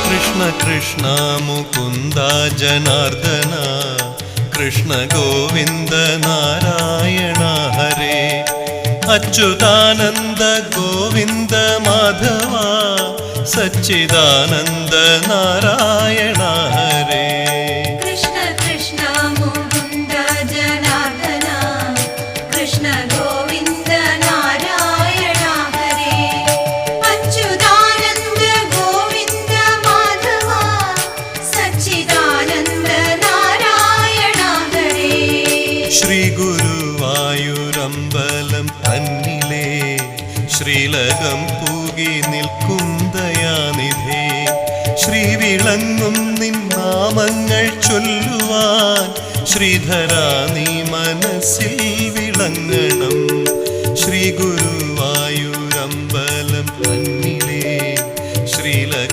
കൃഷ്ണ കൃഷ്ണ മുകുന്ദ ജനാർദ്ദന കൃഷ്ണ ഗോവിന്ദ നാരായണ ഹരേ അച്യുതാനന്ദ ഗോവിന്ദ മാധവ സച്ചിദാനന്ദ നാരായണ ഹരേ കൃഷ്ണ കൃഷ്ണ മുകുന്ദ ജനാർദ്ദന കൃഷ്ണ ഗോവിന്ദ നാരായണ ഹരേ അച്യുതാനന്ദ ഗോവിന്ദ മാധവ സച്ചിദാനന്ദ നാരായണ ഹരേ ശ്രീ ഗുരുവായൂരമ്പലം തന്നിലേ ശ്രീലകം പൂകി നിൽക്കും ദയാനിധേ ശ്രീ വിളങ്ങും നിൻ നാമങ്ങൾ ചൊല്ലുവാൻ ശ്രീധരാ നീ മനസ്സിൽ വിളങ്ങണം ശ്രീ ഗുരു